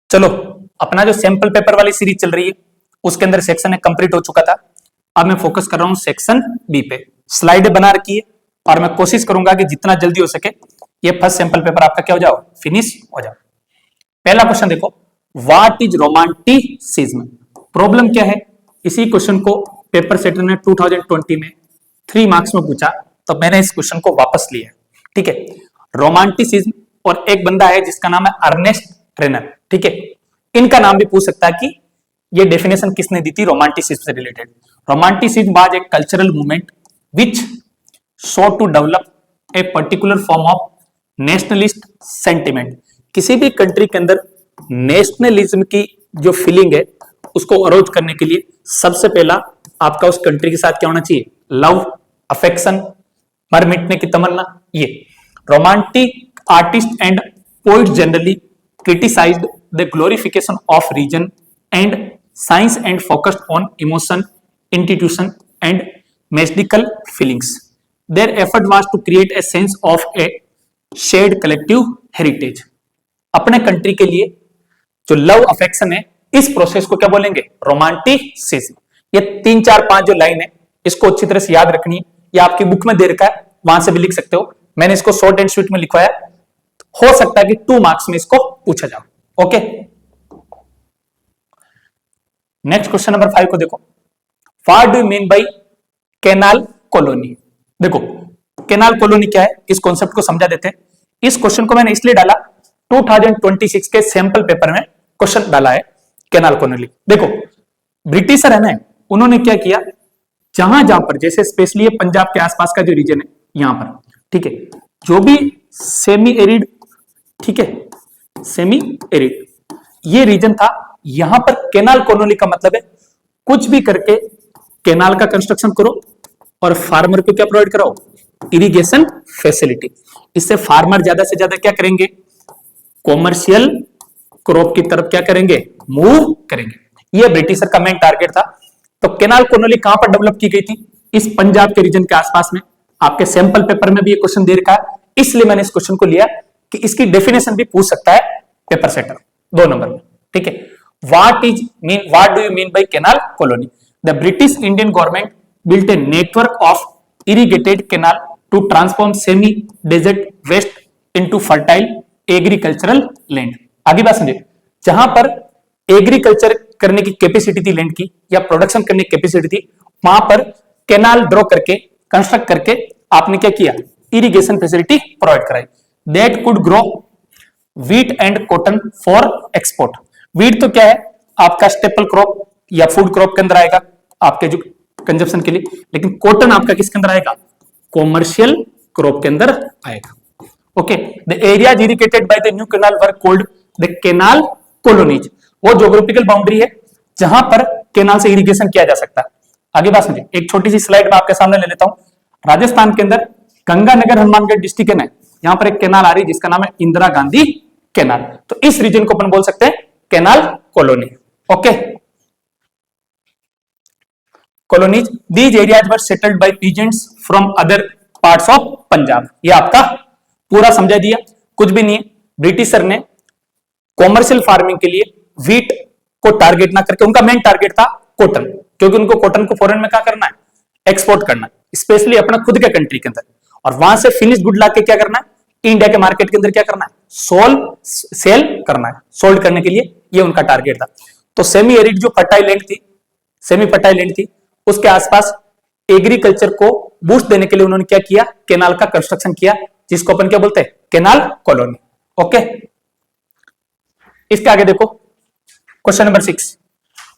चलो, अपना जो सैंपल पेपर वाली सीरीज चल रही है उसके अंदर सेक्शन ए कंप्लीट हो चुका था। अब मैं फोकस कर रहा हूं सेक्शन बी पे। स्लाइड बना रखी है और मैं कोशिश करूंगा कि जितना जल्दी हो सके ये फर्स्ट सैंपल पेपर आपका क्या हो जाओ, फिनिश हो जाओ। पहला क्वेश्चन देखो, व्हाट इज रोमांटिसिज्म। प्रॉब्लम क्या है, इसी क्वेश्चन को पेपर सेटर ने 2020 में 3 मार्क्स में पूछा, तो मैंने इस क्वेश्चन को वापस लिया। ठीक है, रोमांटिसिज्म, और एक बंदा है जिसका नाम है अर्नेस्ट रेनर। ठीक है, इनका नाम भी पूछ सकता है कि ये डेफिनेशन किसने दी थी रोमांटिसिज्म से रिलेटेड। Romanticism was a cultural movement which sought to develop a particular form of nationalist sentiment. किसी भी कंट्री के अंदर नेशनलिज्म की जो फीलिंग है उसको अरोज करने के लिए सबसे पहला आपका उस कंट्री के साथ क्या होना चाहिए, लव, अफेक्शन, मर मिटने की तमन्ना। ये romantic artist and poet generally criticised the glorification of reason and science and focused on emotion, institution and magical feelings. Their effort was to create a sense of a shared collective heritage. अपने country के लिए जो love affection है, इस process को क्या बोलेंगे, romanticism. ये 3 4 5 जो लाइन है इसको अच्छी तरह से याद रखनी है। ये आपकी बुक में दे रखा है, वहां से भी लिख सकते हो। मैंने इसको शॉर्ट एंड स्वीट में लिखवाया, हो सकता है कि 2 मार्क्स में इसको पूछा जाओ। ओके, नेक्स्ट क्वेश्चन नंबर 5 को देखो, what do you mean by canal colony. देखो, कैनाल कॉलोनी क्या है, इस कॉन्सेप्ट को समझा देते हैं। इस क्वेश्चन को मैंने इसलिए डाला, 2026 के सैंपल पेपर में क्वेश्चन डाला है कैनाल कॉलोनी। देखो, ब्रिटिशर है ना, उन्होंने क्या किया, जहां जहां पर जैसे स्पेशली ये पंजाब के आसपास का जो रीजन है यहां पर, ठीक है, जो भी सेमी एरिड, ठीक है, सेमी एरिड ये रीजन था, यहां पर कैनाल कॉलोनी का मतलब है कुछ भी करके कैनाल का कंस्ट्रक्शन करो और फार्मर को क्या प्रोवाइड कराओ, इरिगेशन फैसिलिटी। इससे फार्मर ज्यादा से ज्यादा क्या करेंगे, कॉमर्शियल क्रॉप की तरफ क्या करेंगे, मूव करेंगे। यह ब्रिटिशर का मेन टारगेट था। तो कैनाल कॉलोनी कहां पर डेवलप की गई थी, इस पंजाब के रीजन के आसपास में। आपके सैंपल पेपर में भी ये क्वेश्चन दे रखा है, इसलिए मैंने इस क्वेश्चन को लिया कि इसकी डेफिनेशन भी पूछ सकता है पेपर सेटर 2 नंबर में। ठीक है, what do you mean by canal colony. The British Indian government built a network of irrigated canal to transform semi desert waste into fertile agricultural land। आगे बात समझे, जहां पर एग्रीकल्चर करने की कैपेसिटी थी लैंड की, या प्रोडक्शन करने की कैपेसिटी थी, वहां पर कैनाल ड्रॉ करके, कंस्ट्रक्ट करके आपने क्या किया, इरिगेशन फैसिलिटी प्रोवाइड कराई। That could grow wheat and cotton for export. Wheat तो क्या है आपका स्टेपल क्रॉप या फूड क्रॉप के अंदर आएगा आपके जो कंजप्शन के लिए, लेकिन कॉटन आपका किसके अंदर आएगा, कॉमर्शियल क्रॉप के अंदर आएगा। Okay, the areas irrigated by the new canal were called the canal colonies. वो ज्योग्राफिकल बाउंड्री है जहां पर कैनाल से इरिगेशन किया जा सकता है। आगे बात समझिए, एक छोटी सी स्लाइड में आपके सामने ले लेता हूं। राजस्थान के अंदर गंगानगर हनुमानगढ़ डिस्ट्रिक्ट है ना, यहां पर एक कैनाल आ रही है जिसका नाम है इंदिरा गांधी कैनाल। तो इस रीजन को अपन बोल सकते हैं canal colony. Okay, colonies, these areas were settled by peasants from other parts of Punjab. ये आपका पूरा समझा दिया, कुछ भी नहीं है। ब्रिटिशर ने कॉमर्शियल फार्मिंग के लिए व्हीट को टारगेट ना करके, उनका मेन टारगेट था कॉटन, क्योंकि उनको कॉटन को फॉरेन में क्या करना है, एक्सपोर्ट करना है, स्पेशली अपना खुद के कंट्री के अंदर, और वहां से फिनिश गुड ला के क्या करना है, इंडिया के मार्केट के अंदर क्या करना है, सेल करना है, सोल्ड करने के लिए ये उनका टारगेट था। तो सेमी एरिड जो फर्टाइल लैंड थी, सेमी फर्टाइल लैंड थी, उसके आसपास एग्रीकल्चर को बूस्ट देने के लिए उन्होंने क्या किया, कैनाल का कंस्ट्रक्शन किया, जिसको अपन क्या बोलते हैं, कैनाल कॉलोनी। ओके, इसके आगे देखो question number 6,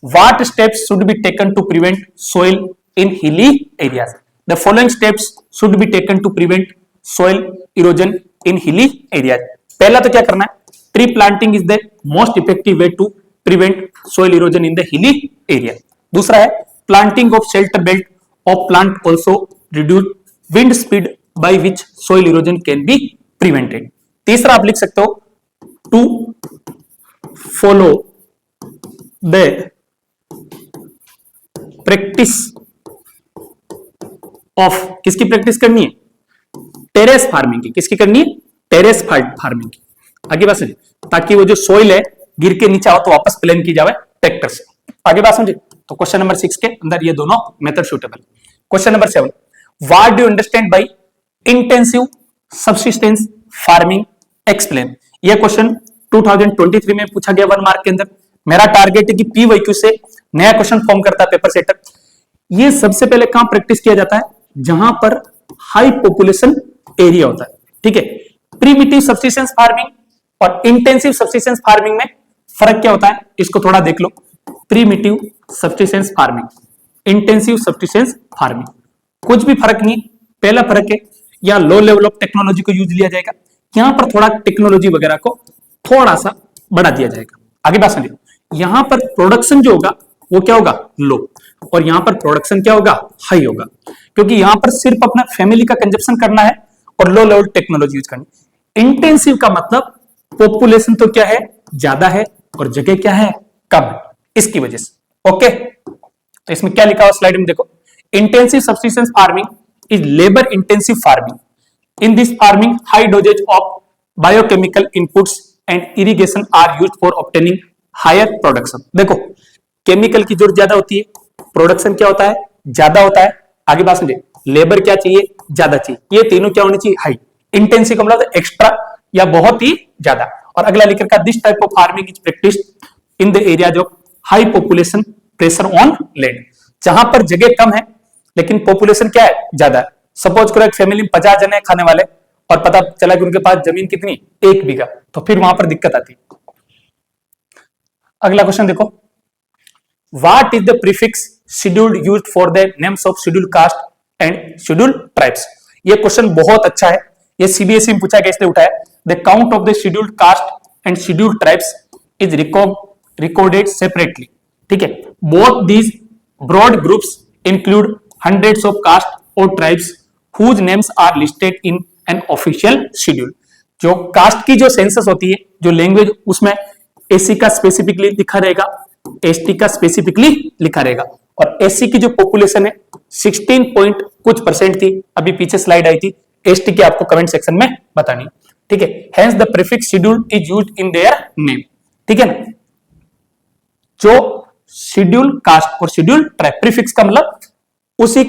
what steps should be taken to prevent soil in hilly areas. The following steps should be taken to prevent soil erosion in hilly areas. पहला तो क्या करना है, tree planting is the most effective way to prevent soil erosion in the hilly area. दूसरा है planting of shelter belt of plant also reduce wind speed by which soil erosion can be prevented। तीसरा आप लिख सकते हो, to follow the practice of, किसकी practice करनी है, टेरेस फार्मिंग की। किसकी करनी है, टेरेस फार्मिंग की। आगे बात सुनिए, ताकि वो जो सोइल है गिर के नीचे आओ तो वापस प्लेन की जावे ट्रैक्टर से। आगे बात समझे? तो क्वेश्चन नंबर 6 के अंदर ये दोनों method suitable. Question number 7, what do you understand by intensive subsistence farming, explain. ये क्वेश्चन 2023 में पूछा गया 1 मार्क के अंदर। मेरा टारगेट है कि PYQ से नया क्वेश्चन फॉर्म करता है पेपर सेटर। ये सबसे पहले कहां प्रैक्टिस किया जाता है? जहां पर हाई पॉपुलेशन एरिया होता है, ठीक है। प्रीमिटिव सब्सिस्टेंस फार्मिंग और इंटेंसिव सब्सिस्टेंस फार्मिंग में फर्क क्या होता है, इसको थोड़ा देख लो। Primitive subsistence farming, intensive subsistence farming, कुछ भी फर्क नहीं। पहला फर्क है या लो लेवल ऑफ टेक्नोलॉजी को यूज लिया जाएगा, यहां पर थोड़ा टेक्नोलॉजी वगैरह को थोड़ा सा बढ़ा दिया जाएगा। आगे बात समझिए, यहां पर प्रोडक्शन जो होगा वो क्या होगा? लो, और यहां पर प्रोडक्शन क्या होगा? हाई होगा, क्योंकि यहां पर सिर्फ अपना फैमिली का कंजप्शन करना है और लो लेवल टेक्नोलॉजी यूज करनी। इंटेंसिव का मतलब पॉपुलेशन तो क्या है? ज्यादा है और जगह क्या है? कम है, इसकी वजह से। ओके, तो इसमें क्या लिखा हुआ स्लाइड में देखो, intensive subsistence farming is labour intensive farming. In this farming, high dosage of biochemical inputs and irrigation are used for obtaining higher production. देखो, केमिकल की जरूरत ज्यादा होती है, प्रोडक्शन क्या होता है? ज्यादा होता है। आगे बात समझे, लेबर क्या चाहिए? ज्यादा चाहिए। ये तीनों क्या होनी चाहिए? हाई। इंटेंसिव का मतलब एक्स्ट्रा या बहुत ही ज्यादा। और अगला लिख रखा, this type of farming is practised in the areas of high population pressure on land. जहां पर जगह कम है लेकिन पॉपुलेशन क्या है? ज्यादा है। सपोज करो एक फैमिली में 50 जने खाने वाले और पता चला कि उनके पास जमीन कितनी? 1 बीघा, तो फिर वहां पर दिक्कत आती है। अगला क्वेश्चन देखो, what is the prefix scheduled used for the names of scheduled caste and scheduled tribes. ये क्वेश्चन बहुत अच्छा है, ये CBSE में पूछा गया इसलिए उठाया। The count of the scheduled caste and scheduled tribes is recorded separately, ठीक है। Both these broad groups include hundreds of caste or tribes whose names are listed in an official schedule। जो cast की जो census होती है, जो language, उसमें SC का स्पेसिफिकली लिखा रहेगा, एसटी का स्पेसिफिकली लिखा रहेगा। और एससी की जो पॉपुलेशन है 16 पॉइंट कुछ % थी, अभी पीछे स्लाइड आई थी। एसटी की आपको कमेंट सेक्शन में बतानी, ठीक है। Hence the prefix schedule is used in their name, ठीक है ना। जो शेड्यूल कास्ट और शेड्यूल ट्राइब, प्रीफिक्स का मतलब उसी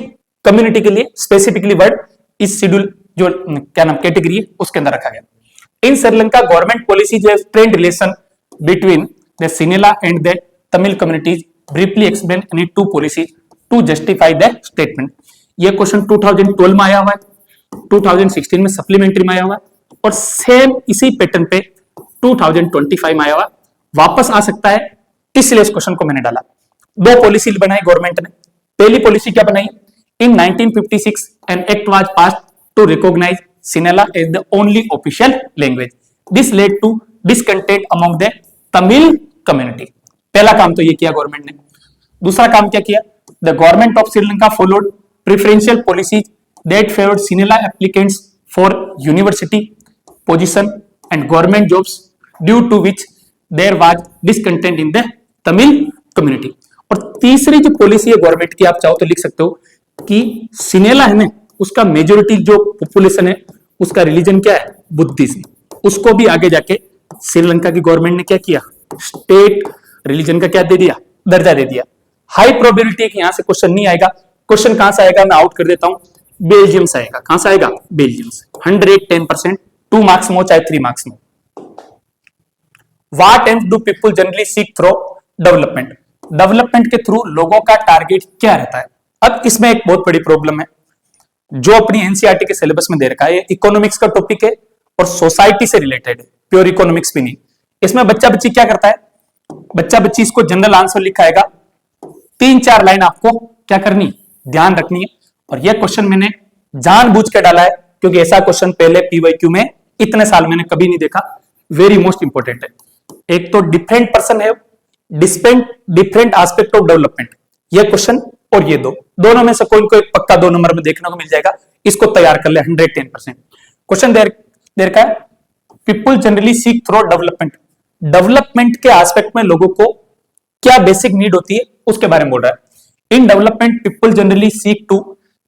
कम्युनिटी के लिए स्पेसिफिकली वर्ड इस शेड्यूल जो क्या नाम कैटेगरी है उसके अंदर रखा गया। इन श्रीलंका गवर्नमेंट पॉलिसी जो trend relation between the Sinhala and the Tamil communities briefly explain any two policies to justify the statement. ये क्वेश्चन 2012 में आया हुआ है, 2016 में सप्लीमेंट्री में आया हुआ है और सेम इसी पैटर्न पे 2025 में आया हुआ, वापस आ सकता है, इसलिए इस क्वेश्चन को मैंने डाला। 2 पॉलिसी बनाई गवर्नमेंट ने। पहली पॉलिसी क्या बनाई? In 1956 an act was passed to recognise Sinhala as the only official language. This led to discontent among the Tamil community. पहला काम तो ये किया गवर्नमेंट ने। दूसरा काम क्या किया? The government of Sri Lanka followed preferential policies that favoured Sinhala applicants for university position and government jobs due to which there was discontent in the Tamil community. और तीसरी जो पॉलिसी है गवर्नमेंट की, आप चाहो तो लिख सकते हो कि सिनेला है ना, उसका मेजोरिटी जो पॉपुलेशन है उसका रिलीजन क्या है? बुद्धिज्म। उसको भी आगे जाके श्रीलंका की गवर्नमेंट ने क्या किया? स्टेट रिलीजन का क्या दे दिया? दर्जा दे दिया। हाई प्रोबेबिलिटी है कि यहां से क्वेश्चन नहीं आएगा। क्वेश्चन कहां से आएगा? मैं आउट कर देता हूं, बेल्जियम से आएगा। कहां से आएगा? बेल्जियम से। 110%, 2 मार्क्स में हो चाहे 3 मार्क्स में। What AIIMS do people generally seek through development? Development के थ्रू लोगों का टारगेट क्या रहता है? अब इसमें एक बहुत बड़ी प्रॉब्लम है जो अपनी एनसीईआरटी के सिलेबस में दे रखा है। इकोनॉमिक्स का टॉपिक है और सोसाइटी से रिलेटेड है, प्योर इकोनॉमिक्स भी नहीं। इसमें बच्चा बच्ची क्या करता है? बच्चा बच्ची इसको जनरल आंसर लिखाएगा, 3-4 लाइन आपको क्या करनी? ध्यान रखनी है। और यह क्वेश्चन मैंने जानबूझ के डाला है क्योंकि ऐसा क्वेश्चन पहले पीवाईक्यू में इतने साल मैंने कभी नहीं देखा। वेरी मोस्ट इंपोर्टेंट है। एक तो डिफरेंट पर्सन है, डिफरेंट एस्पेक्ट ऑफ डेवलपमेंट, ये क्वेश्चन और ये दोनों में से कोई को एक पक्का 2 नंबर में देखने को मिल जाएगा। इसको तैयार कर ले। 110% क्वेश्चन देर का है, people generally seek through development. Development के एस्पेक्ट में लोगों को क्या बेसिक नीड होती है उसके बारे में बोल रहा है। In development people generally seek to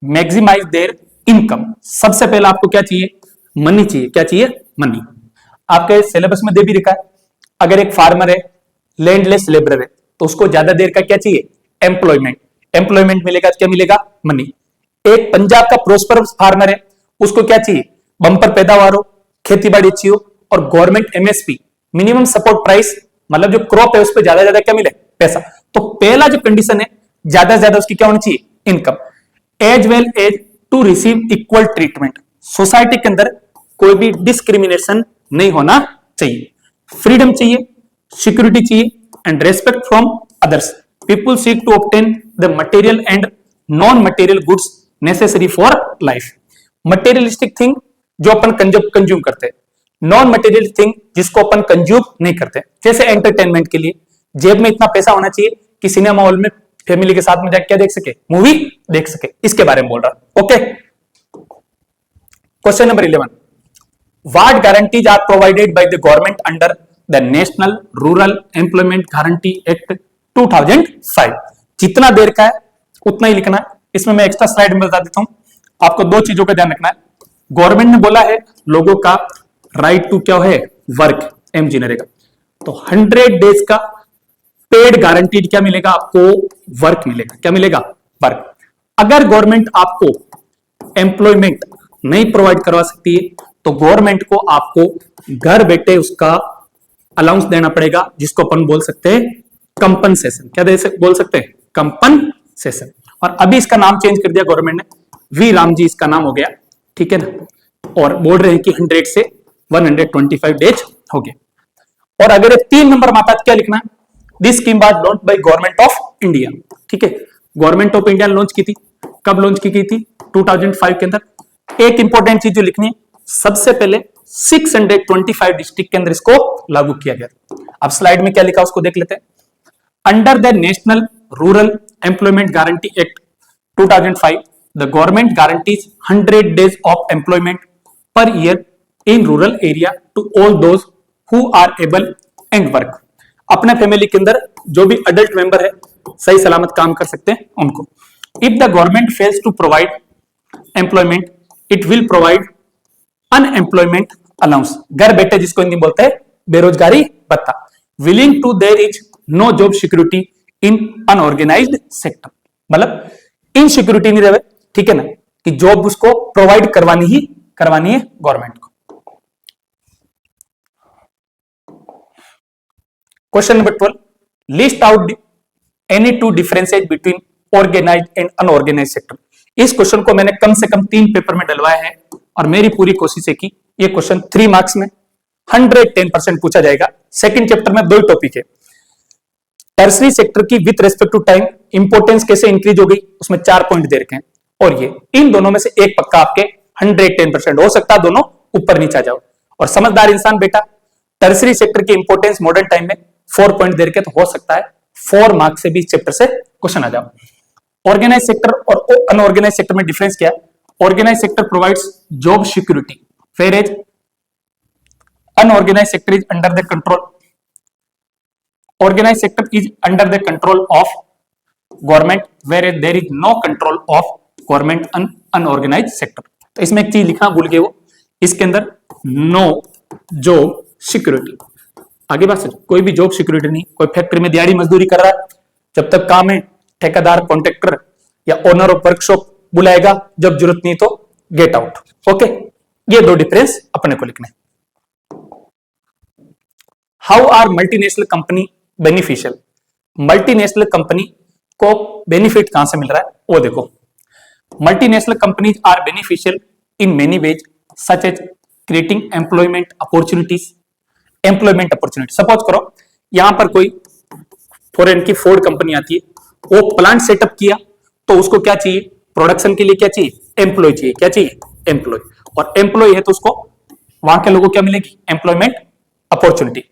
maximise their income. सबसे पहले आपको क्या चाहिए? मनी चाहिए। क्या चाहिए? मनी। आपके सिलेबस में दे भी रखा है, अगर एक फार्मर है लैंडलेस लेबरर है तो उसको ज्यादा देर का क्या चाहिए, एम्प्लॉयमेंट, एम्प्लॉयमेंट मिलेगा तो क्या मिलेगा, मनी। एक पंजाब का प्रोस्परस फार्मर है, उसको क्या चाहिए, बंपर पैदावार हो, खेती बाड़ी अच्छी हो और government MSP minimum support price, मतलब जो क्रॉप है उस पर ज्यादा ज्यादा क्या मिले, पैसा। तो पहला जो कंडीशन है ज्यादा से ज्यादा उसकी क्या होनी चाहिए, income, as well as to receive equal treatment, society के अंदर कोई भी डिस्क्रिमिनेशन नहीं होना चाहिए, फ्रीडम चाहिए, सिक्योरिटी चाहिए and respect from others, people seek to obtain the material and non material goods necessary for life. Materialistic thing जो अपन कंज्यूम करते हैं, नॉन मटेरियल थिंग जिसको अपन कंज्यूम नहीं करते, जैसे एंटरटेनमेंट के लिए जेब में इतना पैसा होना चाहिए कि सिनेमा हॉल में फैमिली के साथ में जाकर क्या देख सके, मूवी देख सके, इसके बारे में बोल रहा। Okay, question number 11, what guarantees are provided by the government under the national rural employment guarantee act 2005। जितना देर का है उतना ही लिखना है, इसमें मैं एक्स्ट्रा स्लाइड में बता देता हूं, आपको दो चीजों का ध्यान रखना है। गवर्नमेंट ने बोला है लोगों का राइट टू क्या है, वर्क, एमजी रहेगा, तो 100 डेज का पेड गारंटीड क्या मिलेगा आपको, वर्क मिलेगा, क्या मिलेगा, वर्क। अगर गवर्नमेंट आपको एम्प्लॉयमेंट नहीं प्रोवाइड करवा सकती है तो गवर्नमेंट को आपको घर बैठे उसका अलाउंस देना पड़ेगा, जिसको अपन बोल सकते हैं कंपनसेशन, क्या बोल सकते हैं, कंपनसेशन। और अभी इसका नाम चेंज कर दिया गवर्नमेंट ने, वी राम जी इसका नाम हो गया, ठीक है ना, और बोल रहे हैं कि 100 से 125 डेज हो गए। और अगर 3 नंबर माता क्या लिखना है, this scheme was launch by government of India, ठीक है, गवर्नमेंट ऑफ इंडिया लॉन्च की थी, कब लॉन्च की गई थी, 2005 के अंदर। एक इंपॉर्टेंट चीज जो लिखनी है, सबसे पहले 625 डिस्ट्रिक्ट के अंदर इसको लागू किया गया। अब स्लाइड में क्या लिखा उसको देख लेते हैं। Under the national rural employment guarantee act 2005 the government guarantees 100 days of employment per year in rural area to all those who are able and work. अपने फैमिली के अंदर जो भी अडल्ट मेंबर है सही सलामत काम कर सकते हैं उनको। If the government fails to provide employment it will provide unemployment allowance, घर बैठे जिसको हिंदी बोलते हैं बेरोजगारी भत्ता। Willing to there is no job security in unorganized sector, मतलब इनसिक्योरिटी नहीं रहे, ठीक है ना, कि जॉब उसको प्रोवाइड करवानी है गवर्नमेंट को। Question number 12, list out any two differences between organized and unorganized sector. इस क्वेश्चन को मैंने कम से कम 3 पेपर में डलवाया है और मेरी पूरी कोशिश है कि ये क्वेश्चन 3 मार्क्स में 110% पूछा जाएगा। सेकंड चैप्टर में 2 टॉपिक है, टर्सरी सेक्टर की with respect to time importance कैसे इंक्रीज हो गई, उसमें 4 पॉइंट दे रखे हैं, और ये इन दोनों में से एक पक्का आपके 110% हो सकता है, दोनों ऊपर नीचे आ जाओ। और समझदार इंसान बेटा टर्सरी सेक्टर की इंपोर्टेंस मॉडर्न टाइम में 4 पॉइंट दे रखे, तो हो सकता है 4 मार्क्स से भी इस चैप्टर से क्वेश्चन आ जाओ। ऑर्गेनाइज सेक्टर और अनऑर्गेनाइज सेक्टर में डिफरेंस क्या है, organize sector provides job security whereas unorganized sector is under the control, organized sector is under the control of government whereas there is no control of government on unorganized sector। तो इसमें एक चीज लिखना भूल गए वो, इसके अंदर नो जॉब सिक्योरिटी, आगे बात सोचो, कोई भी जॉब सिक्योरिटी नहीं। कोई फैक्ट्री में दिहाड़ी मजदूरी कर रहा है, जब तक काम है ठेकेदार कॉन्ट्रैक्टर या ओनर ऑफ वर्कशॉप बुलाएगा, जब जरूरत नहीं तो गेट आउट। ओके, ये 2 डिफरेंस अपने को लिखने। How are multinational company beneficial, multinational company को बेनिफिट कहां से मिल रहा है वो देखो। Multinational companies are beneficial in many ways such as creating employment opportunities, employment opportunity. Suppose करो यहां पर कोई फॉरेन की फोर्ड कंपनी आती है, वो प्लांट सेटअप किया तो उसको क्या चाहिए, प्रोडक्शन के लिए क्या चाहिए, एम्प्लॉय चाहिए, क्या चाहिए, एम्प्लॉय। और एम्प्लॉय है तो उसको वहां के लोगों को क्या मिलेगी, एम्प्लॉयमेंट अपॉर्चुनिटी।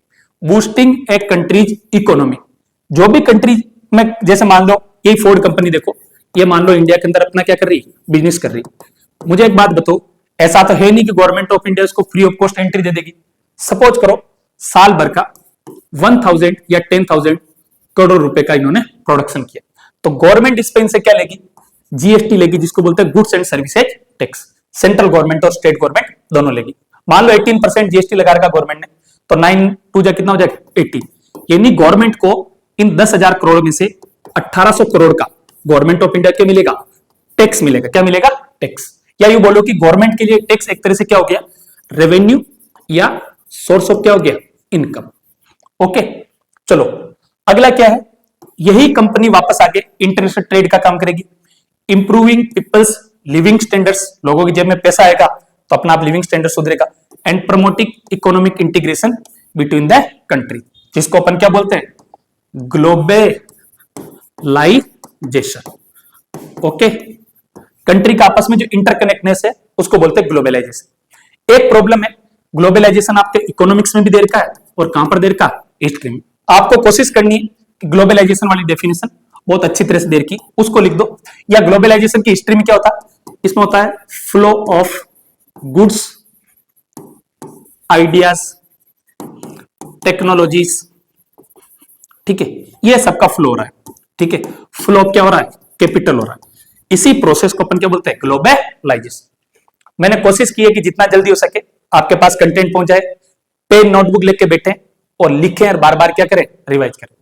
बूस्टिंग ए कंट्रीज इकोनॉमी, जो भी कंट्री में, जैसे मान लो ये फोर्ड कंपनी देखो, ये मान लो इंडिया के अंदर अपना क्या कर रही है, बिजनेस कर रही है। मुझे एक बात बताओ, ऐसा तो है नहीं कि गवर्नमेंट ऑफ इंडिया इसको फ्री ऑफ कॉस्ट एंट्री दे देगी। सपोज करो साल भर का 1000 या 10,000 करोड़ रुपए का इन्होंने प्रोडक्शन किया, तो गवर्नमेंट इस पे इनसे क्या लेगी, जीएसटी लेगी, जिसको बोलते हैं goods and services tax. Central government और स्टेट गवर्नमेंट दोनों लेगी। मान लो 18% जीएसटी लगा रखा गवर्नमेंट ने, तो 9 2 जा कितना हो जाएगा, 18। यानी गवर्नमेंट को इन 10,000 करोड़ में से 1800 करोड़ का गवर्नमेंट ऑफ इंडिया क्या मिलेगा, टैक्स मिलेगा। क्या मिलेगा, टैक्स। या यू बोलो कि गवर्नमेंट के लिए टैक्स एक तरह से क्या हो गया, रेवेन्यू या सोर्स ऑफ क्या हो गया, इनकम। ओके, चलो अगला क्या है, यही कंपनी वापस आके इंटरनेशनल ट्रेड का काम करेगी, इंप्रूविंग पीपल्स लिविंग स्टैंडर्ड्स, लोगों की जेब में पैसा आएगा तो अपना आप लिविंग स्टैंडर्ड सुधरेगा, and promoting economic integration between the country, जिसको अपन क्या बोलते हैं, ग्लोबलाइजेशन। ओके, कंट्री का आपस में जो इंटरकनेक्टनेस है उसको बोलते हैं ग्लोबलाइजेशन। एक प्रॉब्लम है, ग्लोबलाइजेशन आपके इकोनॉमिक्स में भी दे रखा है और कहां पर दे रखा है, हिस्ट्री में। आपको कोशिश करनी है कि ग्लोबलाइजेशन वाली डेफिनेशन बहुत अच्छी तरह से दे रखी, उसको लिख दो। या ग्लोबलाइजेशन की हिस्ट्री में क्या होता है, इसमें होता है flow of goods, ideas, technologies, ठीक है, ये सबका फ्लो हो रहा है। ठीक है, फ्लो क्या हो रहा है, कैपिटल हो रहा है। इसी प्रोसेस को अपन क्या बोलते हैं, ग्लोबलाइजेशन। मैंने कोशिश की है कि जितना जल्दी हो सके आपके पास कंटेंट पहुंच जाए, पेन नोटबुक लेके बैठे और लिखें और बार बार क्या करें, रिवाइज करें।